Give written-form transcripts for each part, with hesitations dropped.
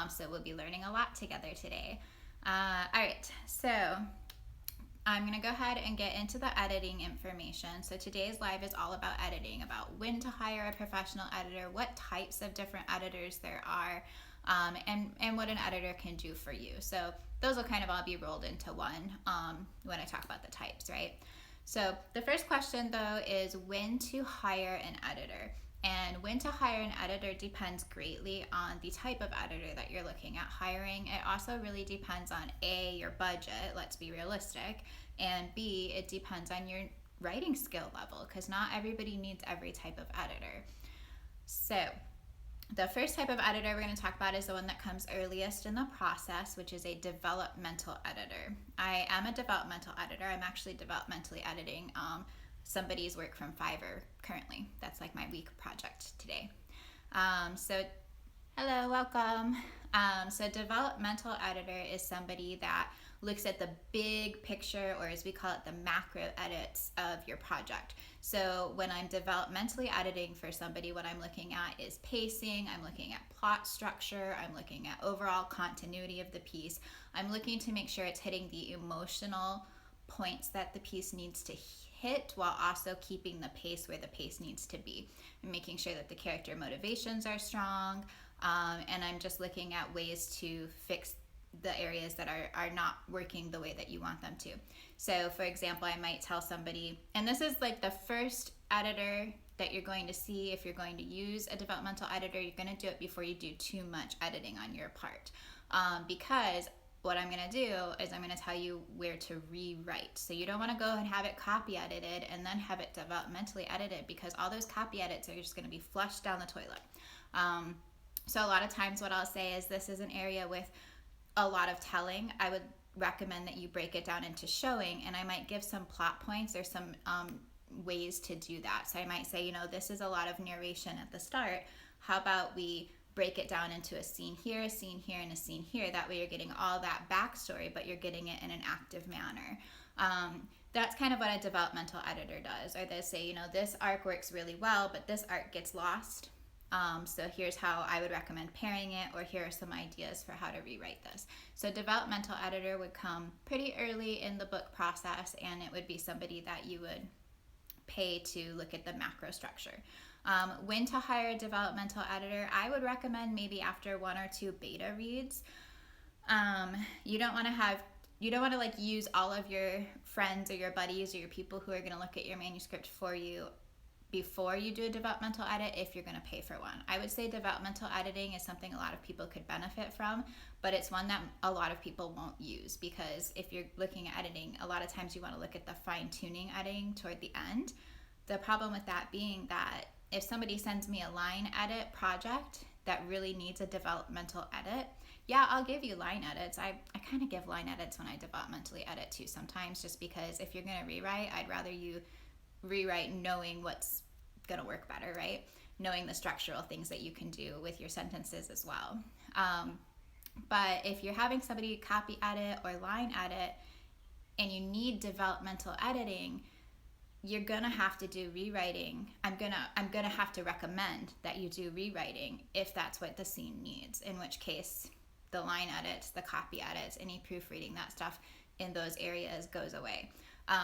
So we'll be learning a lot together today. All right, so I'm going to go ahead and get into the editing information. So today's live is all about editing, about when to hire a professional editor, what types of different editors there are, and what an editor can do for you. So those will kind of all be rolled into one when I talk about the types, right? So the first question though is when to hire an editor. And when to hire an editor depends greatly on the type of editor that you're looking at hiring. It also really depends on A, your budget, let's be realistic, and B, it depends on your writing skill level, because not everybody needs every type of editor. So the first type of editor we're going to talk about is the one that comes earliest in the process, which is a developmental editor. I am a developmental editor. I'm actually developmentally editing somebody's work from Fiverr currently. That's like my week project today. So hello, welcome. So developmental editor is somebody that looks at the big picture, or as we call it, the macro edits of your project. So when I'm developmentally editing for somebody, what I'm looking at is pacing, I'm looking at plot structure, I'm looking at overall continuity of the piece. I'm looking to make sure it's hitting the emotional points that the piece needs to hit while also keeping the pace where the pace needs to be, and making sure that the character motivations are strong, and I'm just looking at ways to fix the areas that are not working the way that you want them to. So for example, I might tell somebody, and this is like the first editor that you're going to see if you're going to use a developmental editor, you're going to do it before you do too much editing on your part, because what I'm going to do is I'm going to tell you where to rewrite. So you don't want to go and have it copy edited and then have it developmentally edited, because all those copy edits are just going to be flushed down the toilet. So a lot of times what I'll say is, this is an area with a lot of telling. I would recommend that you break it down into showing, and I might give some plot points or some ways to do that. So I might say, this is a lot of narration at the start. How about we break it down into a scene here, and a scene here. That way you're getting all that backstory, but you're getting it in an active manner. That's kind of what a developmental editor does. Or they say, this arc works really well, but this arc gets lost. So here's how I would recommend pairing it, or here are some ideas for how to rewrite this. So developmental editor would come pretty early in the book process, and it would be somebody that you would pay to look at the macro structure. When to hire a developmental editor, I would recommend maybe after 1 or 2 beta reads. You don't want to like use all of your friends or your buddies or your people who are going to look at your manuscript for you before you do a developmental edit if you're going to pay for one. I would say developmental editing is something a lot of people could benefit from, but it's one that a lot of people won't use, because if you're looking at editing, a lot of times you want to look at the fine-tuning editing toward the end. The problem with that being that if somebody sends me a line edit project that really needs a developmental edit, yeah, I'll give you line edits. I kind of give line edits when I developmentally edit too sometimes, just because if you're going to rewrite, I'd rather you rewrite knowing what's going to work better, right? Knowing the structural things that you can do with your sentences as well. But if you're having somebody copy edit or line edit and you need developmental editing, you're gonna have to do rewriting. I'm gonna have to recommend that you do rewriting if that's what the scene needs, in which case the line edits, the copy edits, any proofreading, that stuff in those areas goes away.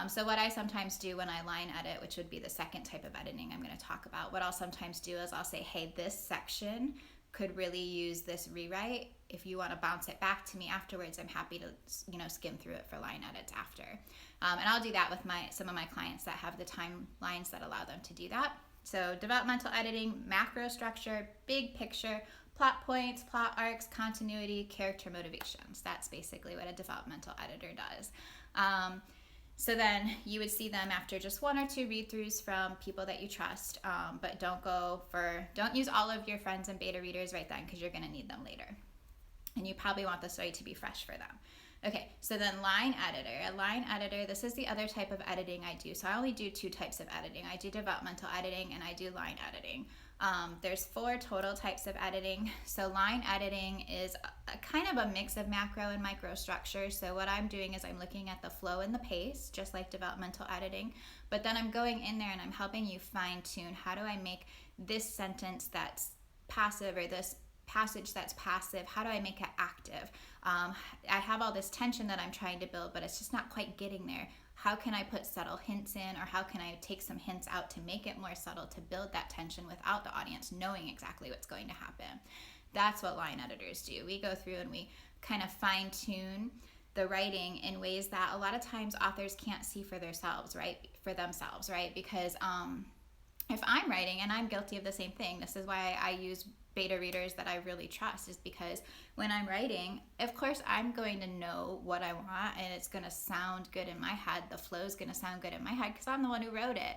So what I sometimes do when I line edit, which would be the second type of editing I'm going to talk about, what I'll sometimes do is I'll say, hey, this section could really use this rewrite. If you want to bounce it back to me afterwards, I'm happy to skim through it for line edits after. And I'll do that with some of my clients that have the timelines that allow them to do that. So developmental editing, macro structure, big picture, plot points, plot arcs, continuity, character motivations. That's basically what a developmental editor does. So then you would see them after just 1 or 2 read-throughs from people that you trust, but don't use all of your friends and beta readers right then, because you're going to need them later. And you probably want the story to be fresh for them. Okay, so then line editor. A line editor, this is the other type of editing I do. So I only do 2 types of editing. I do developmental editing and I do line editing. There's 4 total types of editing. So line editing is a kind of a mix of macro and micro structure. So what I'm doing is I'm looking at the flow and the pace, just like developmental editing, but then I'm going in there and I'm helping you fine tune, how do I make this sentence that's passive or this passage that's passive, how do I make it active? I have all this tension that I'm trying to build, but it's just not quite getting there. How can I put subtle hints in, or how can I take some hints out to make it more subtle, to build that tension without the audience knowing exactly what's going to happen? That's what line editors do. We go through and we kind of fine tune the writing in ways that a lot of times authors can't see for themselves, right? Because if I'm writing, and I'm guilty of the same thing, this is why I use beta readers that I really trust, is because when I'm writing, of course I'm going to know what I want, and it's going to sound good in my head. The flow is going to sound good in my head because I'm the one who wrote it.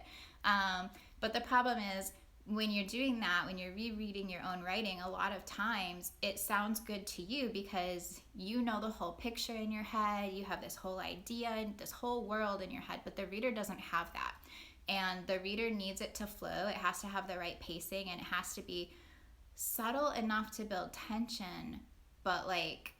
But the problem is, when you're doing that, when you're rereading your own writing, a lot of times it sounds good to you because you know the whole picture in your head, you have this whole idea, this whole world in your head, but the reader doesn't have that. And the reader needs it to flow. It has to have the right pacing, and it has to be subtle enough to build tension, but like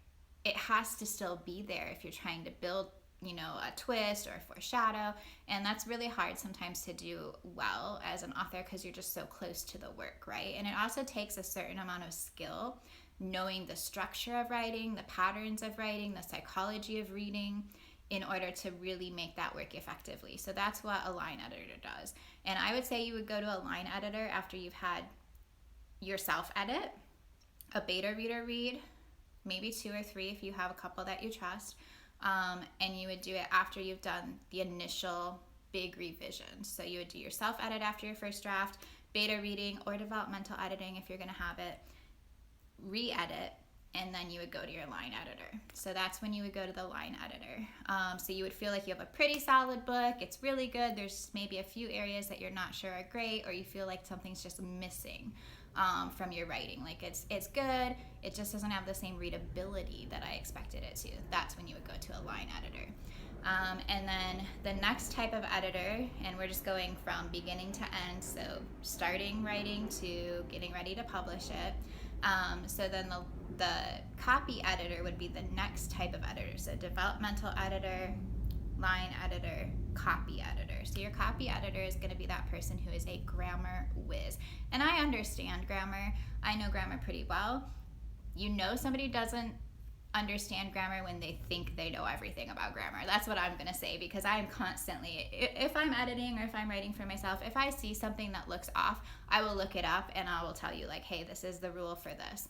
it has to still be there if you're trying to build, a twist or a foreshadow. And that's really hard sometimes to do well as an author because you're just so close to the work, right? And it also takes a certain amount of skill, knowing the structure of writing, the patterns of writing, the psychology of reading, in order to really make that work effectively. So that's what a line editor does. And I would say you would go to a line editor after you've had yourself edit, a beta reader read, maybe 2 or 3 if you have a couple that you trust, and you would do it after you've done the initial big revision. So you would do your self edit after your first draft, beta reading or developmental editing if you're going to have it, re-edit, and then you would go to your line editor. So that's when you would go to the line editor. So you would feel like you have a pretty solid book. It's really good. There's maybe a few areas that you're not sure are great, or you feel like something's just missing from your writing. Like it's good, it just doesn't have the same readability that I expected it to. That's when you would go to a line editor. And then the next type of editor, and we're just going from beginning to end, so starting writing to getting ready to publish it. So then the copy editor would be the next type of editor. So developmental editor, line editor, copy editor. So your copy editor is going to be that person who is a grammar whiz. And I understand grammar. I know grammar pretty well. Somebody doesn't understand grammar when they think they know everything about grammar. That's what I'm going to say, because I am constantly, if I'm editing or if I'm writing for myself, if I see something that looks off, I will look it up and I will tell you, like, hey, this is the rule for this.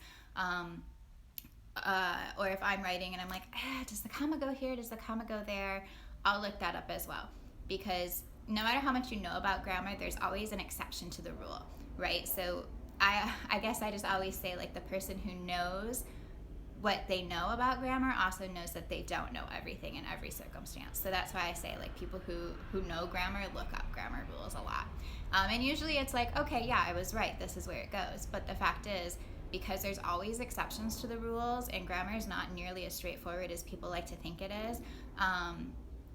Or if I'm writing and I'm like, does the comma go here? Does the comma go there? I'll look that up as well, because no matter how much you know about grammar, there's always an exception to the rule, right? So I guess I just always say, like, the person who knows what they know about grammar also knows that they don't know everything in every circumstance. So that's why I say, like, people who know grammar look up grammar rules a lot. And usually it's like, okay, yeah, I was right, this is where it goes. But the fact is, because there's always exceptions to the rules, and grammar is not nearly as straightforward as people like to think it is,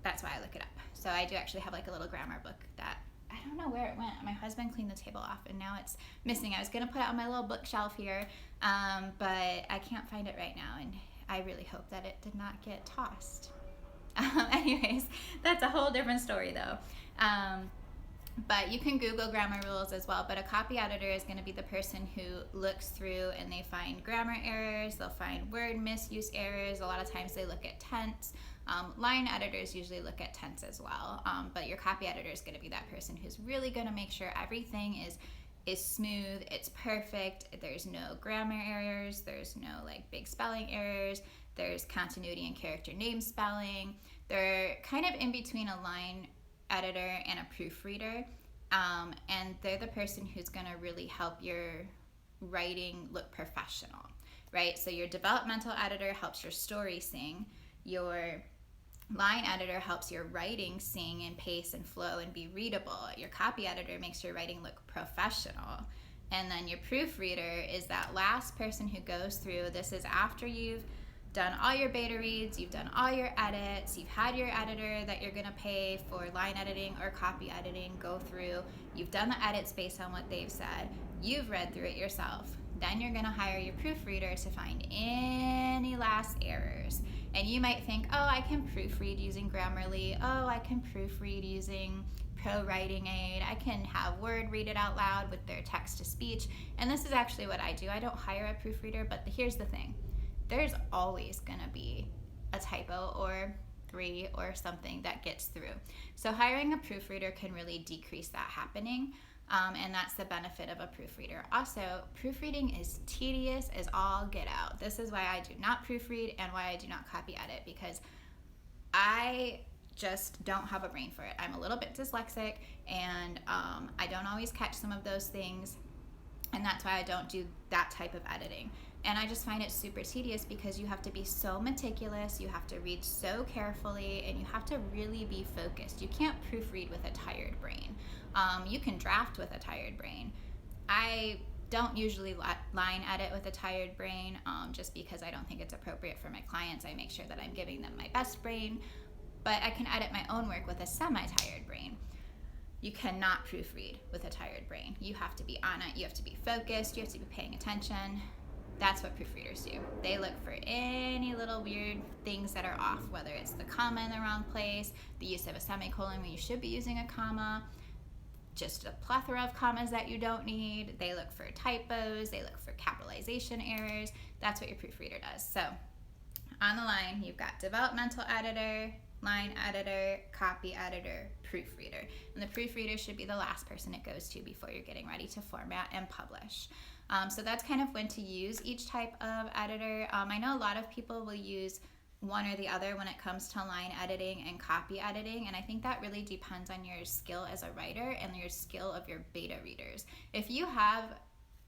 that's why I look it up. So I do actually have, like, a little grammar book that I don't know where it went. My husband cleaned the table off and now it's missing. I was going to put it on my little bookshelf here, but I can't find it right now, and I really hope that it did not get tossed. Anyways, that's a whole different story though. But you can Google grammar rules as well. But a copy editor is going to be the person who looks through and they find grammar errors, they'll find word misuse errors. A lot of times they look at tense. Line editors usually look at tense as well. But your copy editor is going to be that person who's really going to make sure everything is smooth, it's perfect, there's no grammar errors, there's no, like, big spelling errors, there's continuity and character name spelling. They're kind of in between a line editor and a proofreader, and they're the person who's going to really help your writing look professional, right? So your developmental editor helps your story sing, your line editor helps your writing sing and pace and flow and be readable, your copy editor makes your writing look professional, and then your proofreader is that last person who goes through. This is after you've done all your beta reads, you've done all your edits, you've had your editor that you're going to pay for line editing or copy editing go through, you've done the edits based on what they've said, you've read through it yourself. Then you're going to hire your proofreader to find any last errors. And you might think, oh, I can proofread using Grammarly, oh, I can proofread using pro writing aid. I can have Word read it out loud with their text to speech. And this is actually what I do. I don't hire a proofreader, but here's the thing. There's always going to be a typo or 3 or something that gets through. So hiring a proofreader can really decrease that happening. And that's the benefit of a proofreader. Also, proofreading is tedious as all get out. This is why I do not proofread and why I do not copy edit, because I just don't have a brain for it. I'm a little bit dyslexic, and I don't always catch some of those things, and that's why I don't do that type of editing. And I just find it super tedious because you have to be so meticulous, you have to read so carefully, and you have to really be focused. You can't proofread with a tired brain. You can draft with a tired brain. I don't usually line edit with a tired brain just because I don't think it's appropriate for my clients. I make sure that I'm giving them my best brain, but I can edit my own work with a semi-tired brain. You cannot proofread with a tired brain. You have to be on it, you have to be focused, you have to be paying attention. That's what proofreaders do. They look for any little weird things that are off, whether it's the comma in the wrong place, the use of a semicolon when you should be using a comma, just a plethora of commas that you don't need. They look for typos, they look for capitalization errors. That's what your proofreader does. So on the line, you've got developmental editor, line editor, copy editor, proofreader. And the proofreader should be the last person it goes to before you're getting ready to format and publish. So that's kind of when to use each type of editor. I know a lot of people will use one or the other when it comes to line editing and copy editing, and I think that really depends on your skill as a writer and your skill of your beta readers. If you have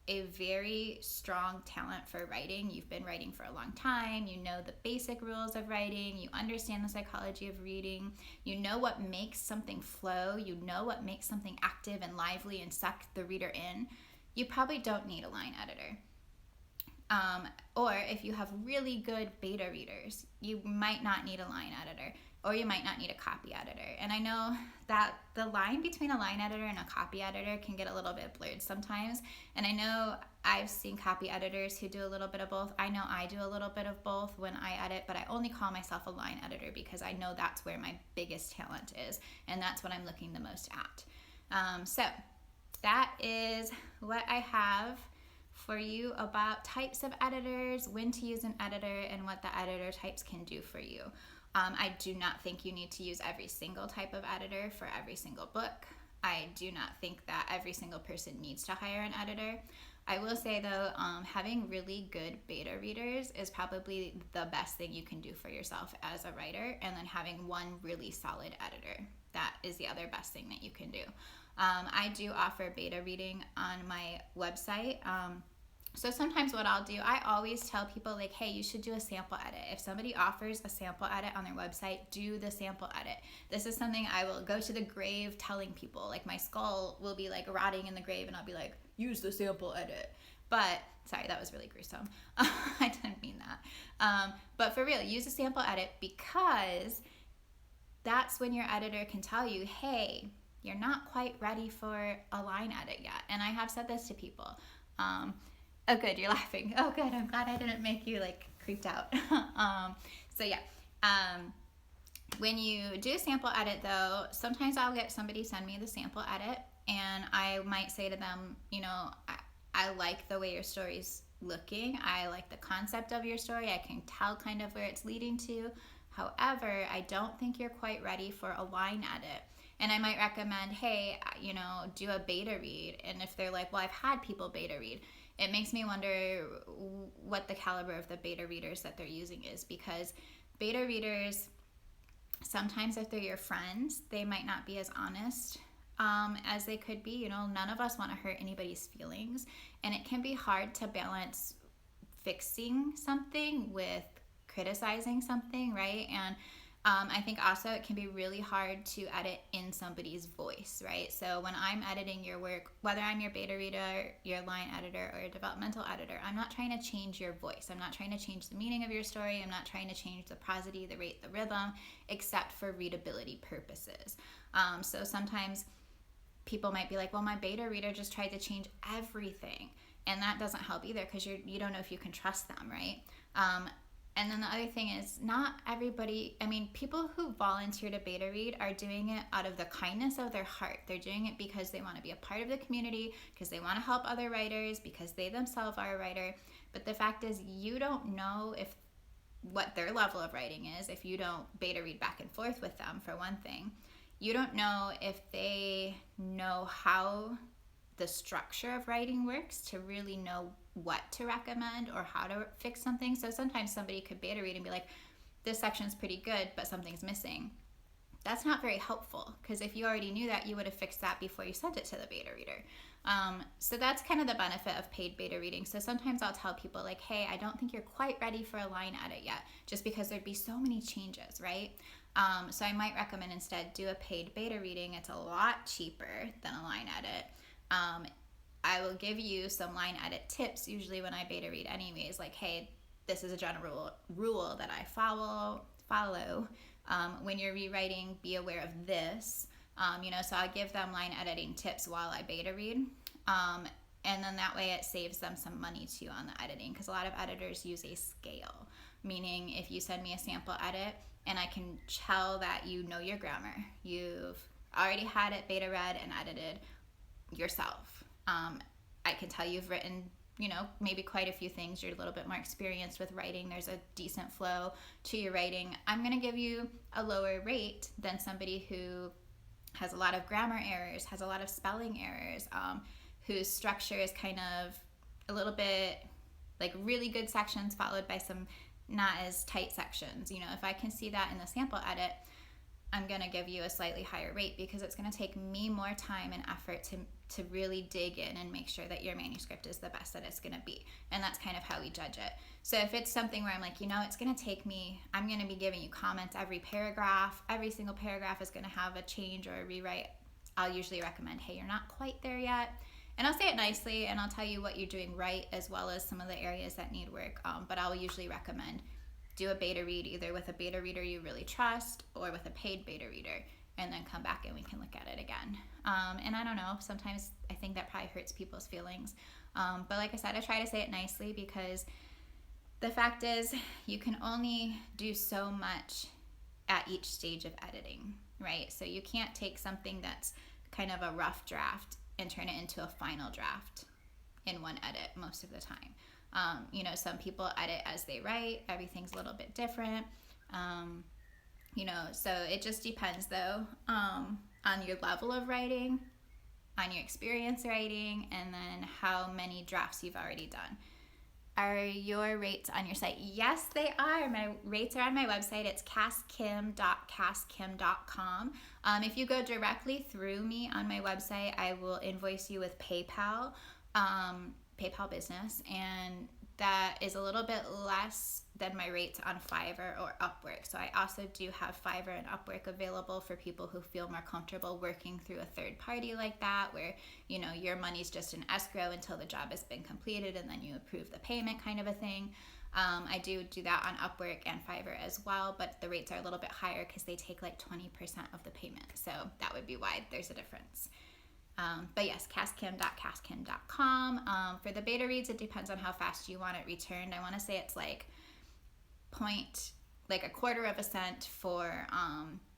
a very strong talent for writing, you've been writing for a long time, you know the basic rules of writing, you understand the psychology of reading, you know what makes something flow, you know what makes something active and lively and suck the reader in, you probably don't need a line editor. Or if you have really good beta readers, you might not need a line editor, or you might not need a copy editor. And I know that the line between a line editor and a copy editor can get a little bit blurred sometimes. And I know I've seen copy editors who do a little bit of both. I know I do a little bit of both when I edit, but I only call myself a line editor because I know that's where my biggest talent is, and that's what I'm looking the most at. So that is what I have for you about types of editors, when to use an editor, and what the editor types can do for you. I do not think you need to use every single type of editor for every single book. I do not think that every single person needs to hire an editor. I will say though, having really good beta readers is probably the best thing you can do for yourself as a writer, and then having one really solid editor. That is the other best thing that you can do. I do offer beta reading on my website. So sometimes what I'll do, I always tell people like, hey, you should do a sample edit. If somebody offers a sample edit on their website, do the sample edit. This is something I will go to the grave telling people. Like my skull will be like rotting in the grave and I'll be like, use the sample edit. But, sorry, that was really gruesome. I didn't mean that. But for real, use a sample edit, because that's when your editor can tell you, hey, you're not quite ready for a line edit yet. And I have said this to people. Oh, good, you're laughing. Oh, good, I'm glad I didn't make you, like, creeped out. So, yeah. When you do a sample edit, though, sometimes I'll get somebody send me the sample edit, and I might say to them, you know, I like the way your story's looking. I like the concept of your story. I can tell kind of where it's leading to. However, I don't think you're quite ready for a line edit. And I might recommend, hey, you know, do a beta read. And if they're like, well, I've had people beta read, it makes me wonder what the caliber of the beta readers that they're using is, because beta readers, sometimes if they're your friends, they might not be as honest as they could be. You know, none of us want to hurt anybody's feelings, and it can be hard to balance fixing something with criticizing something, right? And I think also it can be really hard to edit in somebody's voice, right? So when I'm editing your work, whether I'm your beta reader, your line editor, or your developmental editor, I'm not trying to change your voice. I'm not trying to change the meaning of your story. I'm not trying to change the prosody, the rate, the rhythm, except for readability purposes. So sometimes people might be like, well, my beta reader just tried to change everything. And that doesn't help either, because you don't know if you can trust them, right? And then the other thing is, not everybody, I mean, people who volunteer to beta read are doing it out of the kindness of their heart. They're doing it because they want to be a part of the community, because they want to help other writers, because they themselves are a writer. But the fact is, you don't know if what their level of writing is if you don't beta read back and forth with them, for one thing. You don't know if they know how the structure of writing works to really know what to recommend or how to fix something. So sometimes somebody could beta read and be like, this section's pretty good, but something's missing. That's not very helpful, because if you already knew that, you would have fixed that before you sent it to the beta reader. So that's kind of the benefit of paid beta reading. So sometimes I'll tell people like, hey, I don't think you're quite ready for a line edit yet, just because there'd be so many changes, right? So I might recommend instead do a paid beta reading. It's a lot cheaper than a line edit. I will give you some line edit tips usually when I beta read anyways, like, hey, this is a general rule that I follow. When you're rewriting, be aware of this. So I'll give them line editing tips while I beta read. And then that way it saves them some money too on the editing, because a lot of editors use a scale, meaning if you send me a sample edit and I can tell that you know your grammar, you've already had it beta read and edited yourself. I can tell you've written, maybe quite a few things. You're a little bit more experienced with writing. There's a decent flow to your writing. I'm going to give you a lower rate than somebody who has a lot of grammar errors, has a lot of spelling errors, whose structure is kind of a little bit like really good sections followed by some not as tight sections. If I can see that in the sample edit, I'm going to give you a slightly higher rate, because it's going to take me more time and effort to really dig in and make sure that your manuscript is the best that it's going to be. And that's kind of how we judge it. So if it's something where I'm like, it's going to take me, I'm going to be giving you comments every paragraph, every single paragraph is going to have a change or a rewrite, I'll usually recommend, hey, you're not quite there yet. And I'll say it nicely, and I'll tell you what you're doing right, as well as some of the areas that need work. But I'll usually recommend do a beta read either with a beta reader you really trust or with a paid beta reader, and then come back and we can look at it again. And I don't know, sometimes I think that probably hurts people's feelings. But like I said, I try to say it nicely, because the fact is you can only do so much at each stage of editing, right? So you can't take something that's kind of a rough draft and turn it into a final draft in one edit most of the time. Some people edit as they write. Everything's a little bit different. So it just depends though, on your level of writing, on your experience writing, and then how many drafts you've already done. Are your rates on your site? Yes, they are. My rates are on my website. It's casskim.casskim.com. If you go directly through me on my website, I will invoice you with PayPal, PayPal Business, and that is a little bit less than my rates on Fiverr or Upwork. So I also do have Fiverr and Upwork available for people who feel more comfortable working through a third party like that, where your money's just in escrow until the job has been completed and then you approve the payment, kind of a thing. I do that on Upwork and Fiverr as well, but the rates are a little bit higher because they take like 20% of the payment. So that would be why there's a difference. But yes, casskim.casskim.com. For the beta reads, it depends on how fast you want it returned. I want to say it's like a quarter of a cent for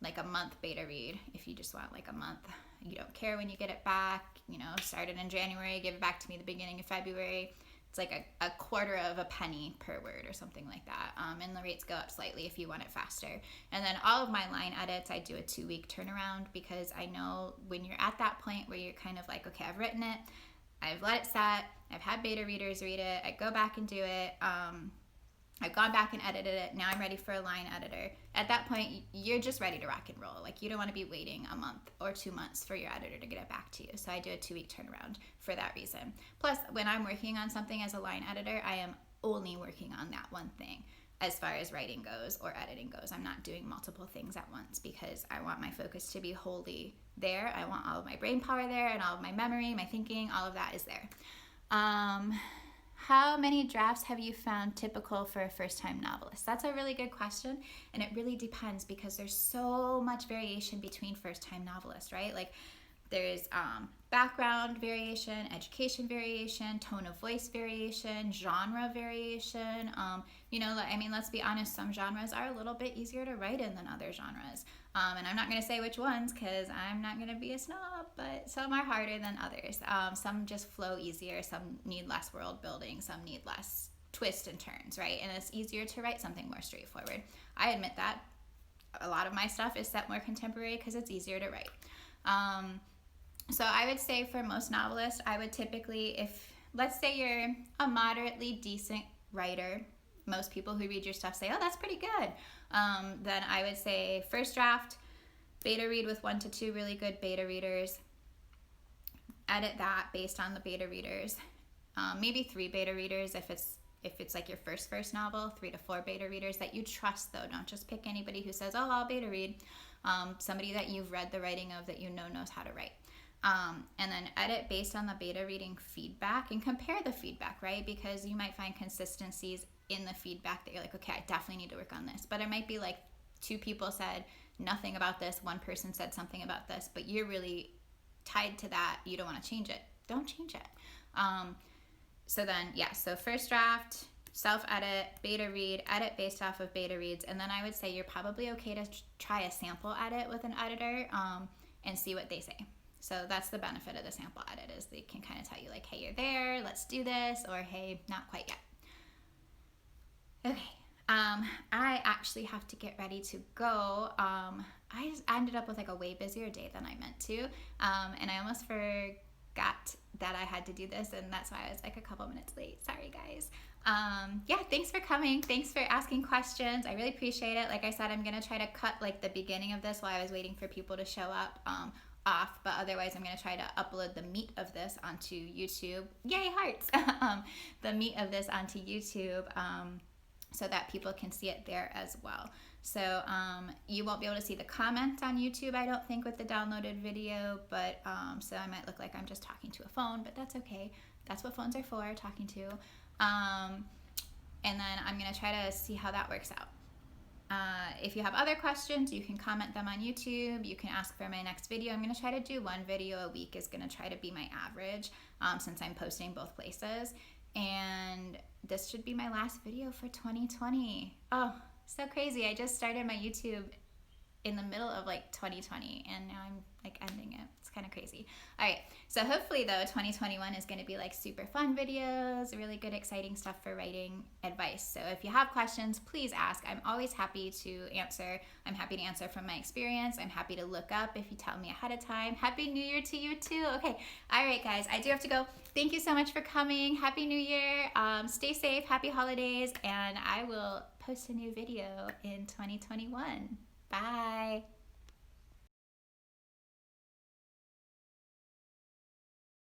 like a month beta read. If you just want like a month, you don't care when you get it back, started in January, give it back to me the beginning of February. It's like a quarter of a penny per word or something like that. And the rates go up slightly if you want it faster. And then all of my line edits, I do a 2-week turnaround, because I know when you're at that point where you're kind of like, okay, I've written it, I've let it set, I've had beta readers read it, I go back and do it, I've gone back and edited it, now I'm ready for a line editor. At that point, you're just ready to rock and roll. Like, you don't want to be waiting a month or 2 months for your editor to get it back to you. So I do a 2-week turnaround for that reason. Plus, when I'm working on something as a line editor, I am only working on that one thing as far as writing goes or editing goes. I'm not doing multiple things at once, because I want my focus to be wholly there. I want all of my brain power there, and all of my memory, my thinking, all of that is there. How many drafts have you found typical for a first-time novelist? That's a really good question, and it really depends, because there's so much variation between first-time novelists, right? Like, There's background variation, education variation, tone of voice variation, genre variation. You know, I mean, let's be honest, some genres are a little bit easier to write in than other genres. And I'm not going to say which ones because I'm not going to be a snob, but some are harder than others. Some just flow easier, some need less world building, some need less twists and turns, right? And it's easier to write something more straightforward. I admit that. A lot of my stuff is set more contemporary because it's easier to write. So I would say for most novelists, I would typically, if let's say you're a moderately decent writer, most people who read your stuff say, oh, that's pretty good. Then I would say first draft, beta read with 1 to 2 really good beta readers. Edit that based on the beta readers. Maybe 3 beta readers if it's like your first novel, 3 to 4 beta readers that you trust though. Don't just pick anybody who says, oh, I'll beta read. Somebody that you've read the writing of that you know knows how to write. And then edit based on the beta reading feedback and compare the feedback, right? Because you might find consistencies in the feedback that you're like, okay, I definitely need to work on this. But it might be like 2 people said nothing about this, 1 person said something about this, but you're really tied to that. You don't want to change it. Don't change it. So then, yeah, so first draft, self-edit, beta read, edit based off of beta reads, and then I would say you're probably okay to try a sample edit with an editor and see what they say. So that's the benefit of the sample edit is they can kind of tell you like, hey, you're there, let's do this, or hey, not quite yet. Okay, I actually have to get ready to go. I just ended up with like a way busier day than I meant to, and I almost forgot that I had to do this, and that's why I was like a couple minutes late. Sorry, guys. Yeah, thanks for coming. Thanks for asking questions. I really appreciate it. Like I said, I'm going to try to cut like the beginning of this while I was waiting for people to show up off, but otherwise I'm going to try to upload the meat of this onto YouTube. Yay, hearts! The meat of this onto YouTube so that people can see it there as well. So you won't be able to see the comments on YouTube, I don't think, with the downloaded video, but so I might look like I'm just talking to a phone, but that's okay. That's what phones are for, talking to. And then I'm going to try to see how that works out. If you have other questions, you can comment them on YouTube. You can ask for my next video. I'm going to try to do 1 video a week is going to try to be my average since I'm posting both places. And this should be my last video for 2020. Oh, so crazy. I just started my YouTube in the middle of like 2020 and now I'm like ending it. It's kind of crazy. All right. So hopefully though 2021 is going to be like super fun videos, really good exciting stuff for writing advice. So if you have questions, please ask. I'm always happy to answer. I'm happy to answer from my experience. I'm happy to look up if you tell me ahead of time. Happy New Year to you too. Okay. All right guys, I do have to go. Thank you so much for coming. Happy New Year. Stay safe. Happy holidays. And I will post a new video in 2021. Bye.